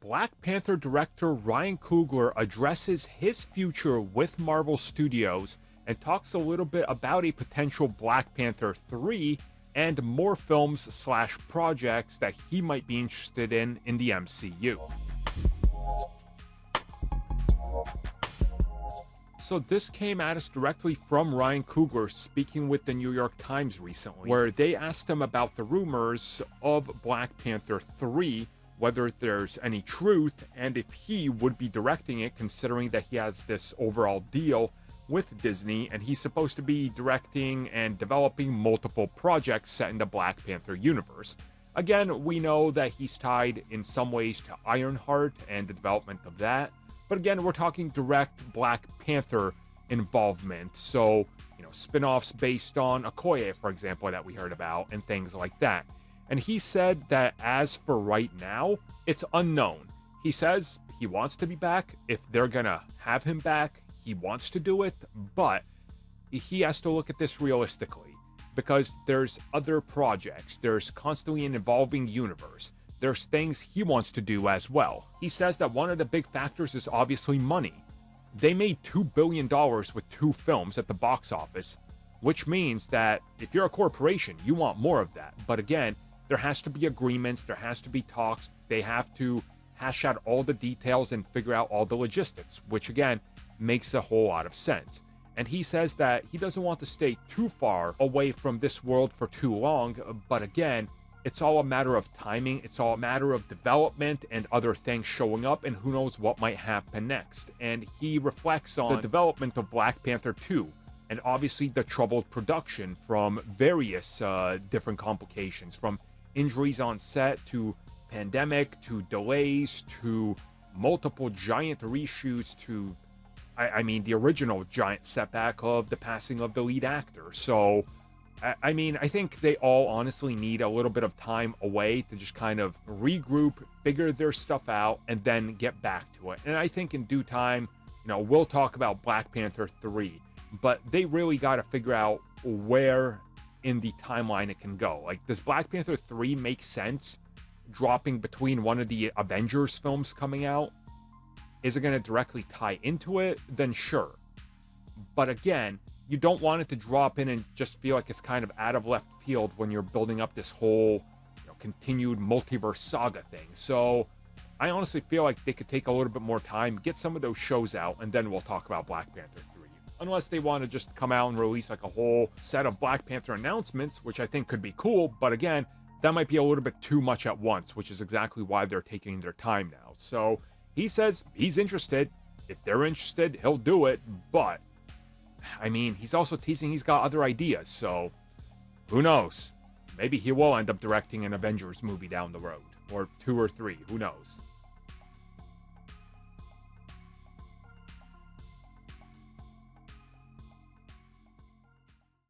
Black Panther director Ryan Coogler addresses his future with Marvel Studios and talks a little bit about a potential Black Panther 3 and more films/projects that he might be interested in the MCU. So this came at us directly from Ryan Coogler speaking with the New York Times recently, where they asked him about the rumors of Black Panther 3, whether there's any truth, and if he would be directing it, considering that he has this overall deal with Disney, and he's supposed to be directing and developing multiple projects set in the Black Panther universe. Again, we know that he's tied in some ways to Ironheart and the development of that, but again, we're talking direct Black Panther involvement, so, spin-offs based on Okoye, for example, that we heard about, and things like that. And he said that as for right now, it's unknown. He says he wants to be back. If they're gonna have him back, he wants to do it, but he has to look at this realistically, because there's other projects, there's constantly an evolving universe, there's things he wants to do as well. He says that one of the big factors is obviously money. They made $2 billion with 2 films at the box office, which means that if you're a corporation, you want more of that. But again, there has to be agreements, there has to be talks, they have to hash out all the details and figure out all the logistics, which again, makes a whole lot of sense. And he says that he doesn't want to stay too far away from this world for too long, but again, it's all a matter of timing, it's all a matter of development and other things showing up, and who knows what might happen next. And he reflects on the development of Black Panther 2, and obviously the troubled production from various different complications, from injuries on set, to pandemic, to delays, to multiple giant reshoots, to the original giant setback of the passing of the lead actor. So, I think they all honestly need a little bit of time away to just kind of regroup, figure their stuff out, and then get back to it. And I think in due time, we'll talk about Black Panther 3, but they really got to figure out where in the timeline it can go. Like, does Black Panther 3 make sense dropping between one of the Avengers films coming out? Is it going to directly tie into it? Then sure. But again, you don't want it to drop in and just feel like it's kind of out of left field when you're building up this whole continued multiverse saga thing. So I honestly feel like they could take a little bit more time, get some of those shows out, and then we'll talk about Black Panther 3. Unless they want to just come out and release like a whole set of Black Panther announcements, which I think could be cool, but again, that might be a little bit too much at once, which is exactly why they're taking their time now. So he says he's interested. If they're interested, he'll do it, but he's also teasing he's got other ideas, so who knows? Maybe he will end up directing an Avengers movie down the road, or 2 or 3, who knows?